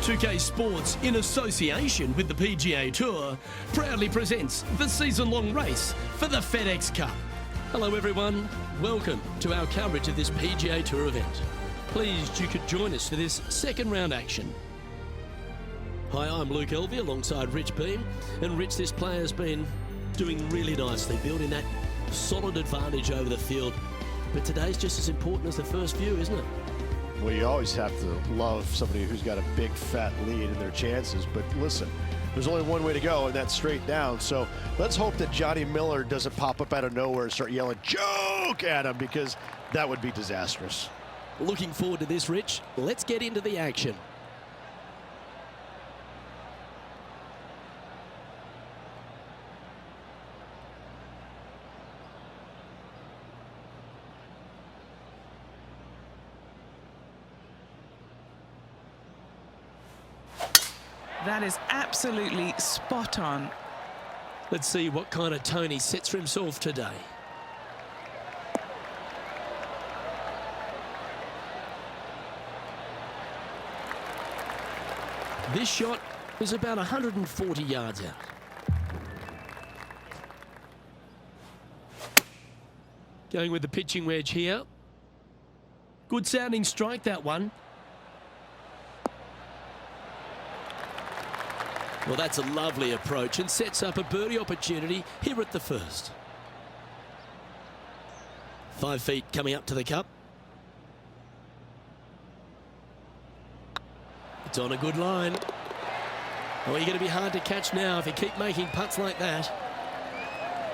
2K Sports, in association with the PGA Tour, proudly presents the season-long race for the FedEx Cup. Hello everyone, welcome to our coverage of this PGA Tour event. Pleased you could join us for this second round action. Hi, I'm Luke Elvey alongside Rich Beam, and Rich, this player's been doing really nicely, building that solid advantage over the field. But today's just as important as the first few, isn't it? Well, you always have to love somebody who's got a big fat lead in their chances. But listen, there's only one way to go, and that's straight down. So let's hope that Johnny Miller doesn't pop up out of nowhere and start yelling "joke" at him, because that would be disastrous. Looking forward to this, Rich. Let's get into the action. That is absolutely spot on. Let's see what kind of tone he sets for himself today. This shot is about 140 yards out. Going with the pitching wedge here. Good sounding strike, that one. Well, that's a lovely approach and sets up a birdie opportunity here at the first. 5 feet coming up to the cup. It's on a good line. Oh, you're going to be hard to catch now if you keep making putts like that.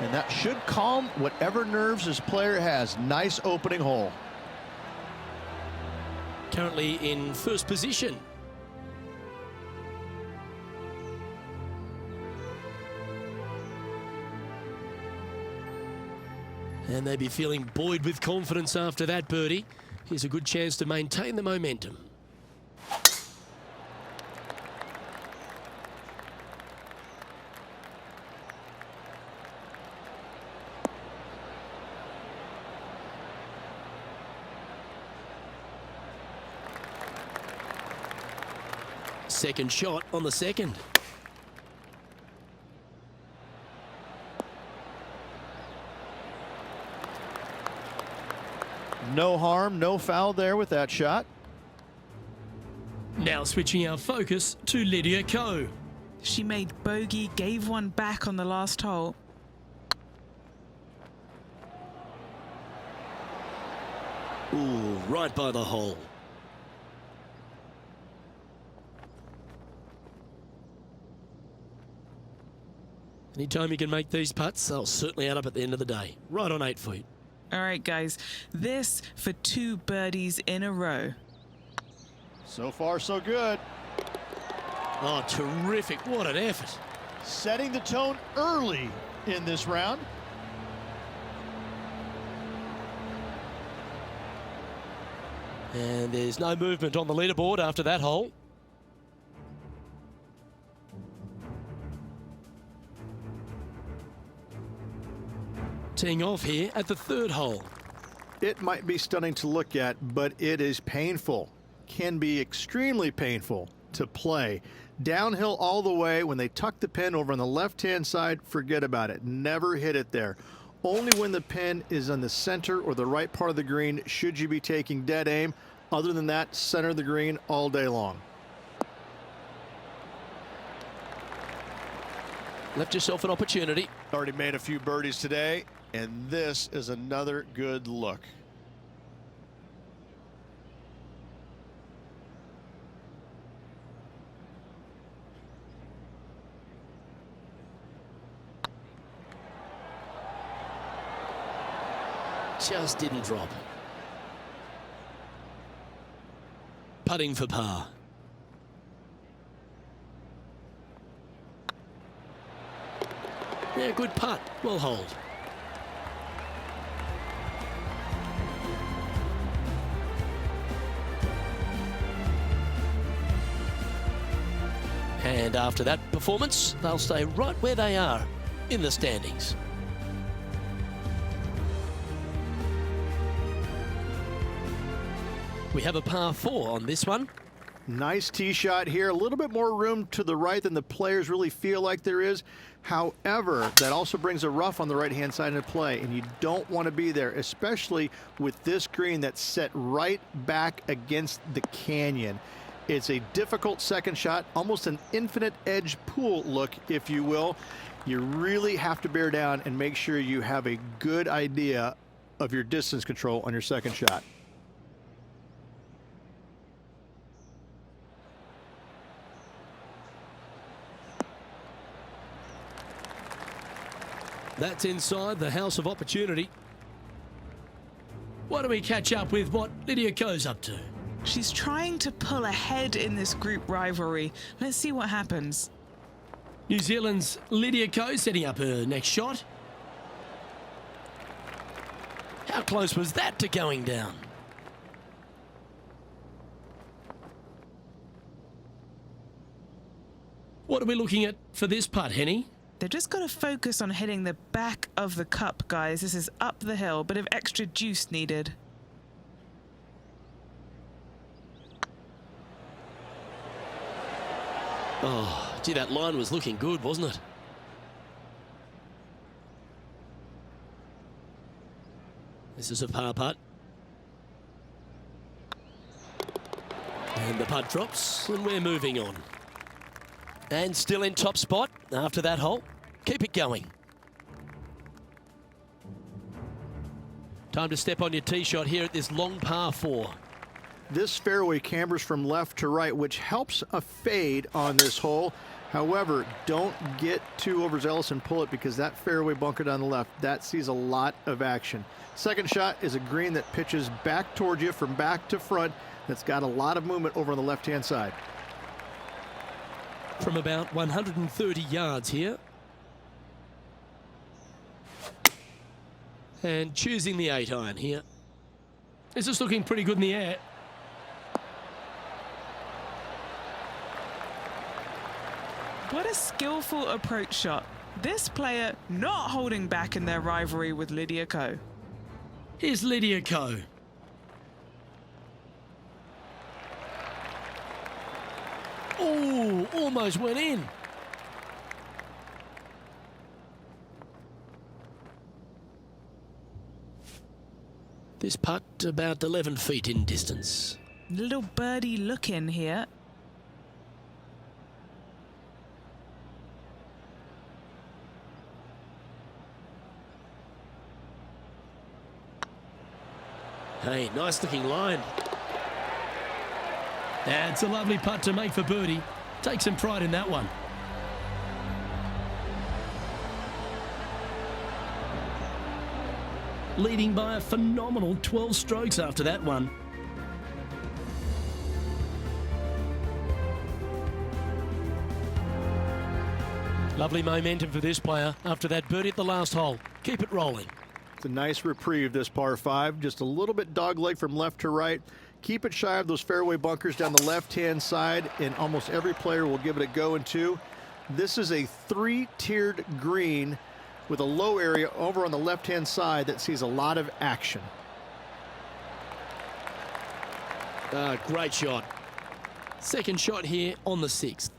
And that should calm whatever nerves this player has. Nice opening hole. Currently in first position. And they'd be feeling buoyed with confidence after that birdie. Here's a good chance to maintain the momentum. Second shot on the second. No harm, no foul there with that shot. Now switching our focus to Lydia Ko. She made bogey, gave one back on the last hole. Ooh, right by the hole. Anytime you can make these putts, they'll certainly add up at the end of the day. Right on 8 feet. All right, guys, this for 2 birdies in a row. So far, so good. Oh, terrific. What an effort. Setting the tone early in this round. And there's no movement on the leaderboard after that hole. Teeing off here at the third hole. It might be stunning to look at, but it is painful. Can be extremely painful to play. Downhill all the way. When they tuck the pin over on the left-hand side, forget about it. Never hit it there. Only when the pin is on the center or the right part of the green should you be taking dead aim. Other than that, center of the green all day long. Left yourself an opportunity. Already made a few birdies today, and this is another good look. Just didn't drop. Putting for par. Yeah, good putt. Well hold. And after that performance, they'll stay right where they are in the standings. We have a par 4 on this one. Nice tee shot here. A little bit more room to the right than the players really feel like there is. However, that also brings a rough on the right-hand side into play, and you don't want to be there, especially with this green that's set right back against the canyon. It's a difficult second shot, almost an infinite edge pool look, if you will. You really have to bear down and make sure you have a good idea of your distance control on your second shot. That's inside the house of opportunity. Why don't we catch up with what Lydia Ko's up to? She's trying to pull ahead in this group rivalry. Let's see what happens. New Zealand's Lydia Ko setting up her next shot. How close was that to going down? What are we looking at for this putt, Henny? They've just got to focus on hitting the back of the cup, guys. This is up the hill, bit of extra juice needed. Oh, gee, that line was looking good, wasn't it? This is a par putt. And the putt drops, and we're moving on. And still in top spot after that hole. Keep it going. Time to step on your tee shot here at this long par 4. This fairway cambers from left to right, which helps a fade on this hole. However, don't get too overzealous and pull it, because that fairway bunker down the left, that sees a lot of action. Second shot is a green that pitches back towards you from back to front. That's got a lot of movement over on the left-hand side. From about 130 yards here. And choosing the 8-iron here. This is looking pretty good in the air. What a skillful approach shot. This player not holding back in their rivalry with Lydia Ko. Here's Lydia Ko. Oh, almost went in. This putt about 11 feet in distance. Little birdie look in here. Hey, nice looking line. That's a lovely putt to make for birdie. Take some pride in that one. Leading by a phenomenal 12 strokes after that one. Lovely momentum for this player after that birdie at the last hole. Keep it rolling. It's a nice reprieve, this par 5. Just a little bit dogleg from left to right. Keep it shy of those fairway bunkers down the left-hand side, and almost every player will give it a go in 2. This is a 3-tiered green with a low area over on the left-hand side that sees a lot of action. Great shot. Second shot here on the 6th.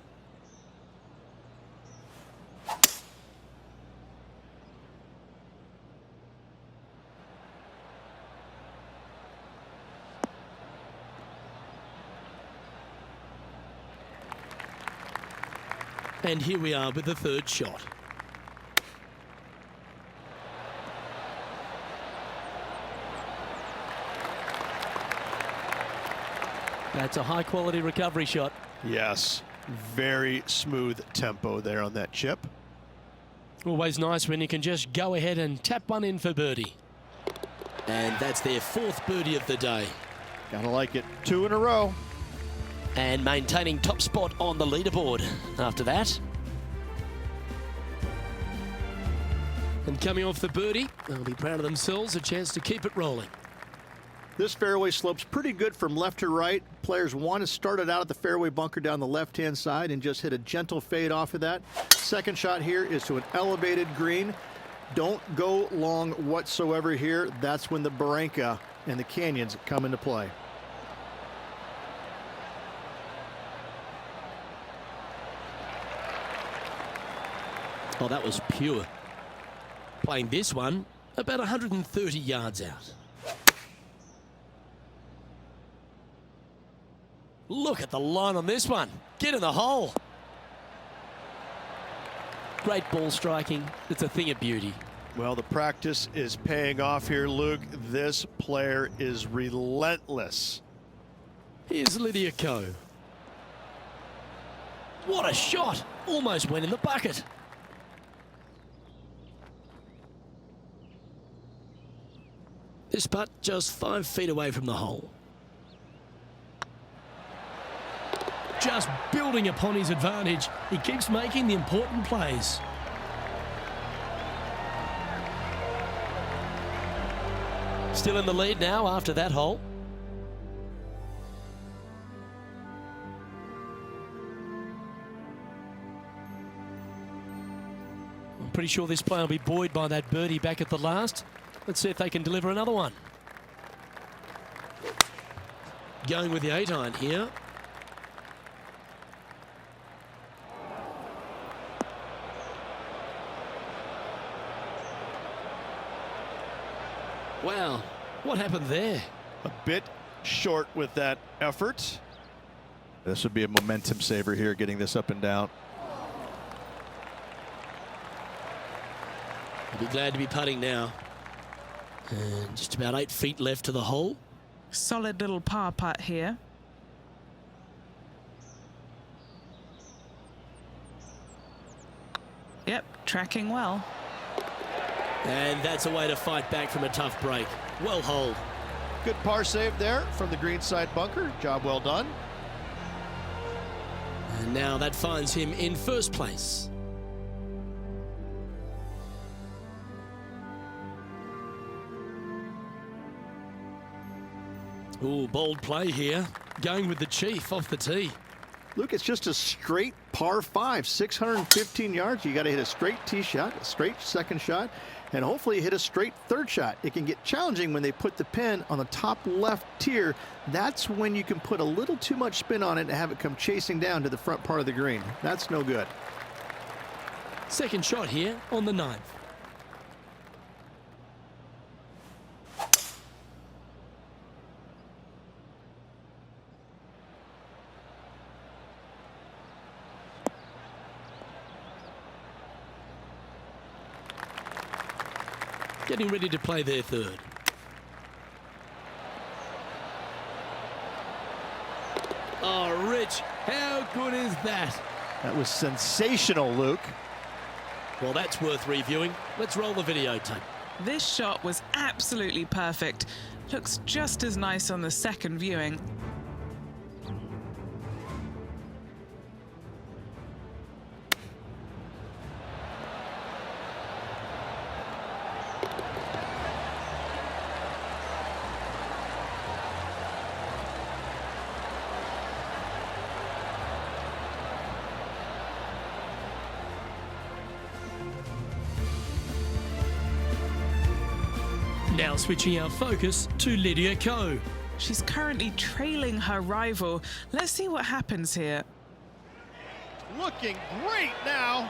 And here we are with the third shot. That's a high quality recovery shot. Yes, very smooth tempo there on that chip. Always nice when you can just go ahead and tap one in for birdie. And that's their 4th birdie of the day. Gotta like it. 2 in a row. And maintaining top spot on the leaderboard after that. And coming off the birdie, they'll be proud of themselves, a chance to keep it rolling. This fairway slopes pretty good from left to right. Players want to start it out at the fairway bunker down the left-hand side and just hit a gentle fade off of that. Second shot here is to an elevated green. Don't go long whatsoever here. That's when the barranca and the canyons come into play. Oh, that was pure. Playing this one about 130 yards out. Look at the line on this one. Get in the hole. Great ball striking. It's a thing of beauty. Well, the practice is paying off here, Luke. This player is relentless. Here's Lydia Ko. What a shot! Almost went in the bucket. This putt just 5 feet away from the hole. Just building upon his advantage. He keeps making the important plays. Still in the lead now after that hole. I'm pretty sure this player will be buoyed by that birdie back at the last. Let's see if they can deliver another one. Going with the 8-iron here. Wow, what happened there? A bit short with that effort. This would be a momentum saver here, getting this up and down. I'll be glad to be putting now. And just about 8 feet left to the hole. Solid little par putt here. Yep, tracking well. And that's a way to fight back from a tough break. Well holed. Good par save there from the greenside bunker. Job well done. And now that finds him in first place. Ooh, bold play here. Going with the chief off the tee. Luke, it's just a straight par 5, 615 yards. You got to hit a straight tee shot, a straight second shot, and hopefully hit a straight third shot. It can get challenging when they put the pin on the top left tier. That's when you can put a little too much spin on it and have it come chasing down to the front part of the green. That's no good. Second shot here on the 9th. Getting ready to play their third. Oh, Rich, how good is that? That was sensational, Luke. Well, that's worth reviewing. Let's roll the videotape. This shot was absolutely perfect. Looks just as nice on the second viewing. Now switching our focus to Lydia Ko. She's currently trailing her rival. Let's see what happens here. Looking great now.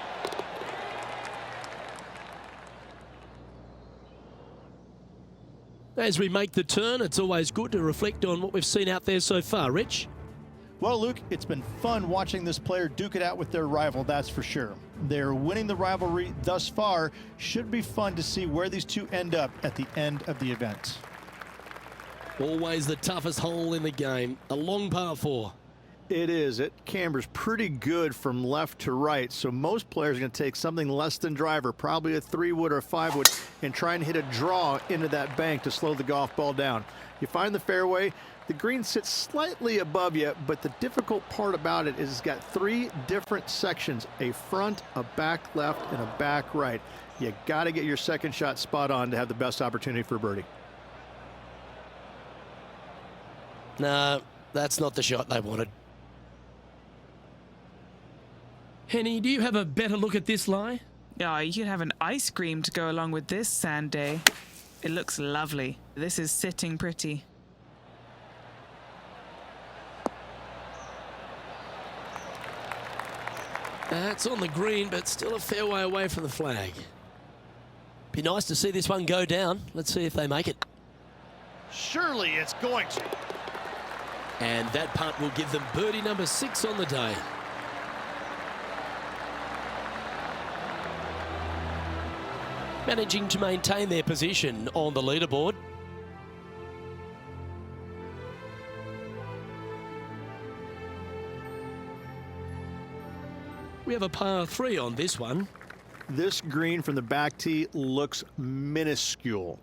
As we make the turn, it's always good to reflect on what we've seen out there so far. Rich? Well, Luke, it's been fun watching this player duke it out with their rival, that's for sure. They're winning the rivalry thus far. Should be fun to see where these two end up at the end of the event. Always the toughest hole in the game. A long par 4. It is. It cambers pretty good from left to right, so most players are going to take something less than driver, probably a 3-wood or a 5-wood, and try and hit a draw into that bank to slow the golf ball down. You find the fairway, the green sits slightly above you, but the difficult part about it is it's got 3 different sections, a front, a back left, and a back right. You got to get your second shot spot on to have the best opportunity for birdie. No, that's not the shot they wanted. Henny, do you have a better look at this lie? Yeah, you could have an ice cream to go along with this sand day. It looks lovely. This is sitting pretty. That's on the green, but still a fair way away from the flag. Be nice to see this one go down. Let's see if they make it. Surely it's going to. And that putt will give them birdie number 6 on the day. Managing to maintain their position on the leaderboard. We have a par 3 on this one. This green from the back tee looks minuscule.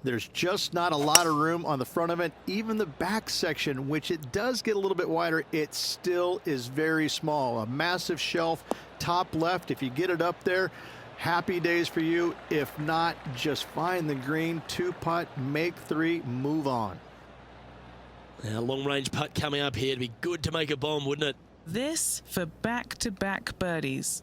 There's just not a lot of room on the front of it. Even the back section, which it does get a little bit wider, it still is very small. A massive shelf, top left. If you get it up there, happy days for you. If not, just find the green, 2-putt, make 3, move on. Now, long-range putt coming up here. It'd be good to make a bomb, wouldn't it? This for back-to-back birdies.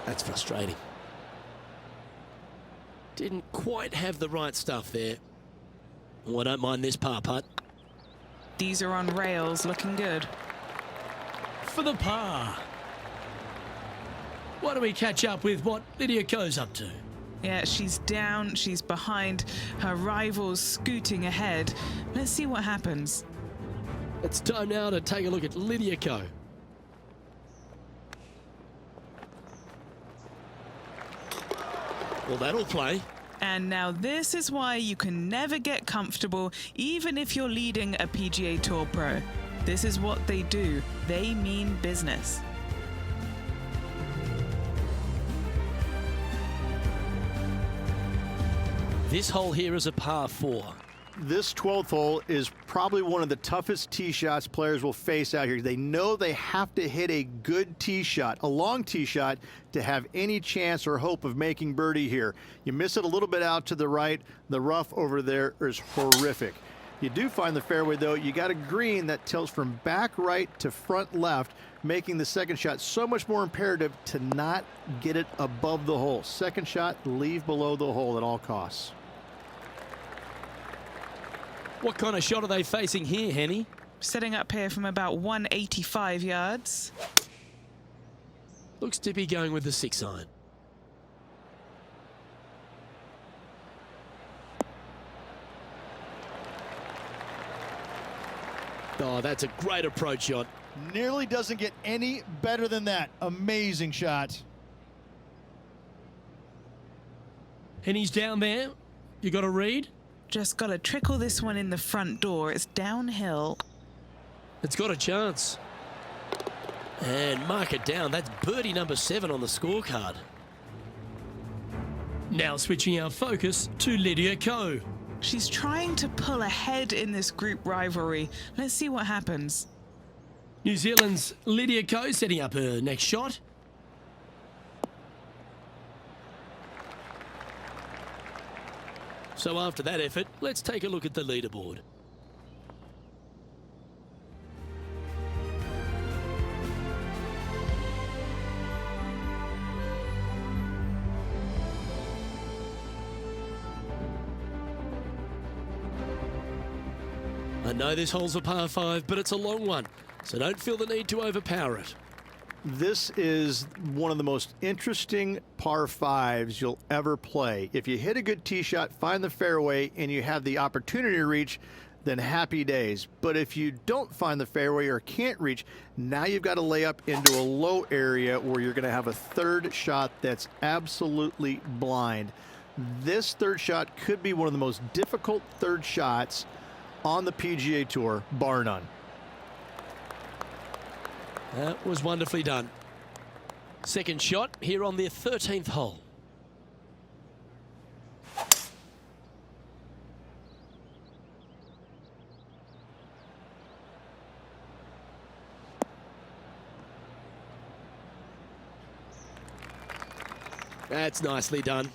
That's frustrating. Didn't quite have the right stuff there. Oh, I don't mind this par putt. These are on rails, looking good. For the par. Why don't we catch up with what Lydia Ko's up to? Yeah, she's down, she's behind, her rival's scooting ahead. Let's see what happens. It's time now to take a look at Lydia Ko. Well, that'll play. And now this is why you can never get comfortable, even if you're leading a PGA Tour pro. This is what they do. They mean business. This hole here is a par 4. This 12th hole is probably one of the toughest tee shots players will face out here. They know they have to hit a good tee shot, a long tee shot, to have any chance or hope of making birdie here. You miss it a little bit out to the right, the rough over there is horrific. You do find the fairway, though. You got a green that tilts from back right to front left, making the second shot so much more imperative to not get it above the hole. Second shot, leave below the hole at all costs. What kind of shot are they facing here, Henny? Setting up here from about 185 yards. Looks to be going with the 6-iron. Oh, that's a great approach shot. Nearly doesn't get any better than that. Amazing shot. Henny's down there. You got a read? Just got to trickle this one in the front door. It's downhill. It's got a chance. And mark it down. That's birdie number 7 on the scorecard. Now switching our focus to Lydia Ko. She's trying to pull ahead in this group rivalry. Let's see what happens. New Zealand's Lydia Ko setting up her next shot. So after that effort, let's take a look at the leaderboard. I know this hole's a par 5, but it's a long one, so don't feel the need to overpower it. This is one of the most interesting par 5s you'll ever play. If you hit a good tee shot, find the fairway, and you have the opportunity to reach, then happy days. But if you don't find the fairway or can't reach, now you've got to lay up into a low area where you're going to have a third shot that's absolutely blind. This third shot could be one of the most difficult third shots on the PGA Tour, bar none. That was wonderfully done. Second shot here on their 13th hole. That's nicely done.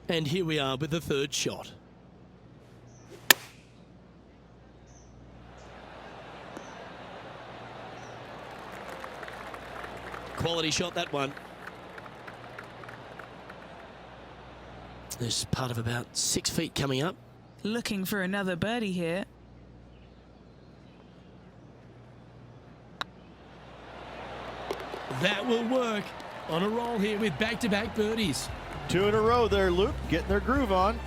And here we are with the third shot. Quality shot, that one. There's part of about 6 feet coming up. Looking for another birdie here. That will work. On a roll here with back-to-back birdies. 2 in a row there, Luke, getting their groove on.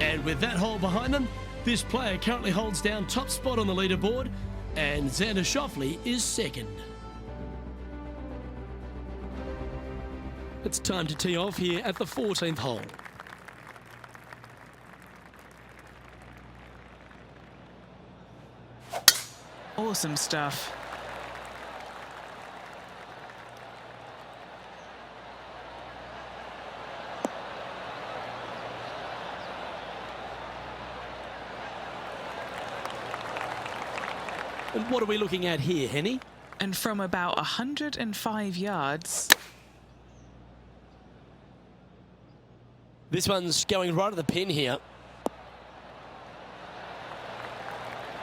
And with that hole behind them, this player currently holds down top spot on the leaderboard, and Xander Schauffele is second. It's time to tee off here at the 14th hole. Awesome stuff. And what are we looking at here, Henny? And from about 105 yards. This one's going right at the pin here.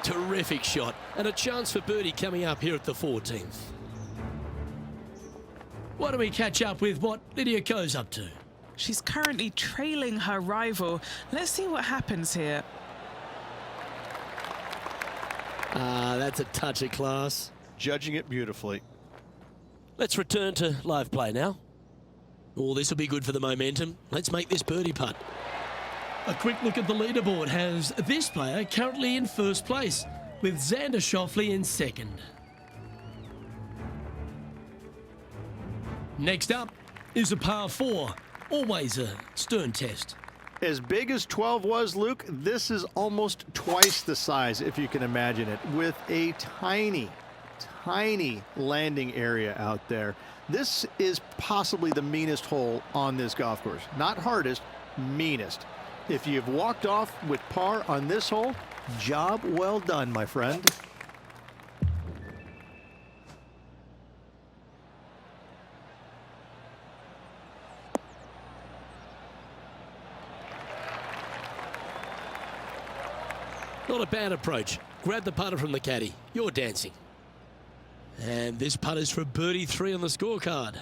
Terrific shot, and a chance for birdie coming up here at the 14th. Why don't we catch up with what Lydia Ko's up to? She's currently trailing her rival. Let's see what happens here. That's a touch of class. Judging it beautifully. Let's return to live play now. Oh, this will be good for the momentum. Let's make this birdie putt. A quick look at the leaderboard has this player currently in first place, with Xander Schauffele in second. Next up is a par 4, always a stern test. As big as 12 was, Luke, this is almost twice the size, if you can imagine it, with a tiny landing area out there. This is possibly the meanest hole on this golf course. Not hardest, meanest. If you've walked off with par on this hole, job well done, my friend. Not a bad approach. Grab the putter from the caddy. You're dancing. And this putt is for birdie 3 on the scorecard.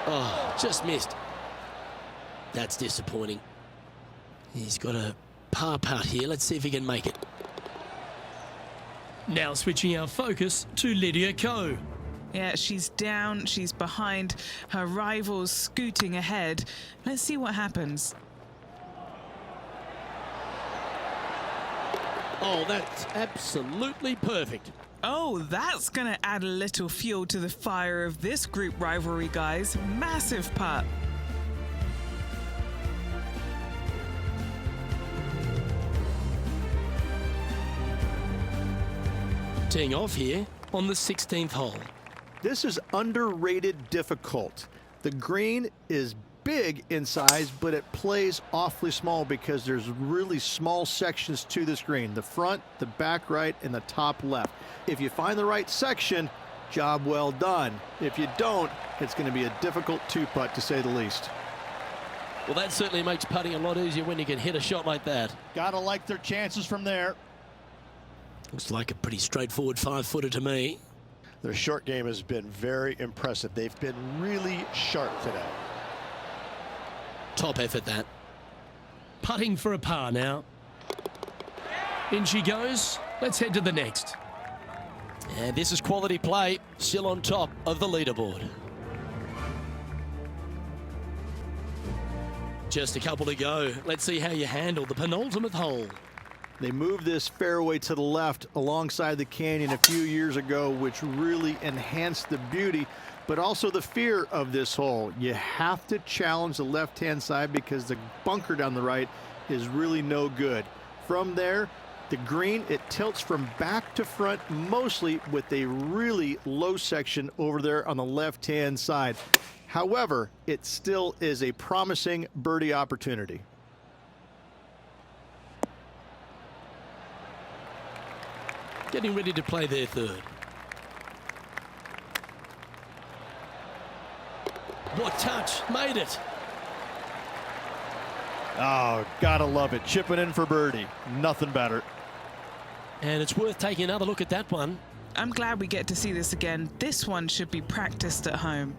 Oh, just missed. That's disappointing. He's got a par putt here. Let's see if he can make it. Now switching our focus to Lydia Ko. Yeah, she's down, she's behind, her rival's scooting ahead. Let's see what happens. Oh, that's absolutely perfect. Oh, that's going to add a little fuel to the fire of this group rivalry, guys. Massive putt. Teeing off here on the 16th hole. This is underrated difficult. The green is big in size, but it plays awfully small because there's really small sections to this green. The front, the back right, and the top left. If you find the right section, job well done. If you don't, it's going to be a difficult 2-putt to say the least. Well, that certainly makes putting a lot easier when you can hit a shot like that. Gotta like their chances from there. Looks like a pretty straightforward 5-footer to me. Their short game has been very impressive. They've been really sharp today. Top effort, that. Putting for a par now. In she goes. Let's head to the next. And this is quality play, still on top of the leaderboard. Just a couple to go. Let's see how you handle the penultimate hole. They moved this fairway to the left alongside the canyon a few years ago, which really enhanced the beauty, but also the fear of this hole. You have to challenge the left-hand side because the bunker down the right is really no good. From there, the green, it tilts from back to front, mostly with a really low section over there on the left-hand side. However, it still is a promising birdie opportunity. Getting ready to play their third. what touch, made it. Oh, gotta love it. Chipping in for birdie. Nothing better. And it's worth taking another look at that one. I'm glad we get to see this again. This one should be practiced at home.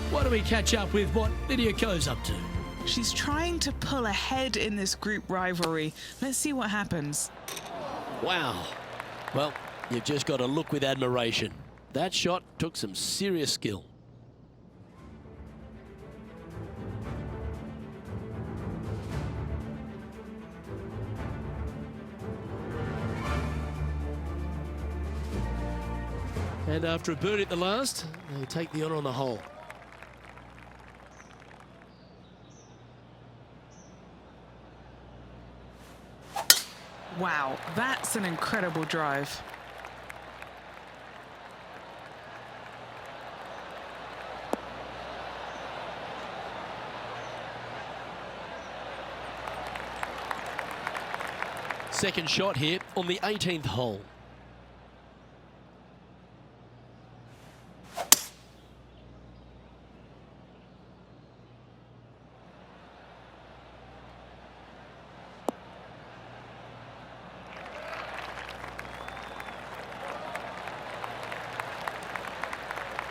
Why don't we catch up with what Lydia Ko's up to? She's trying to pull ahead in this group rivalry. Let's see what happens. Wow. Well, you've just got to look with admiration. That shot took some serious skill. And after a birdie at the last, they take the honour on the hole. Wow, that's an incredible drive. Second shot here on the 18th hole.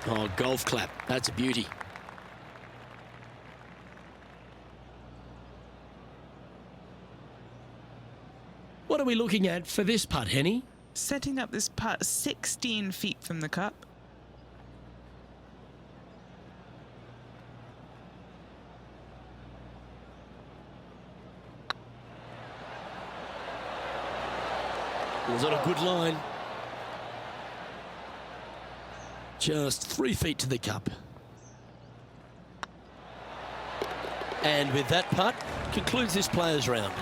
Oh, golf clap. That's a beauty. What are we looking at for this putt, Henny? Setting up this putt 16 feet from the cup. Was on a good line. Just 3 feet to the cup. And with that putt, concludes this players' round.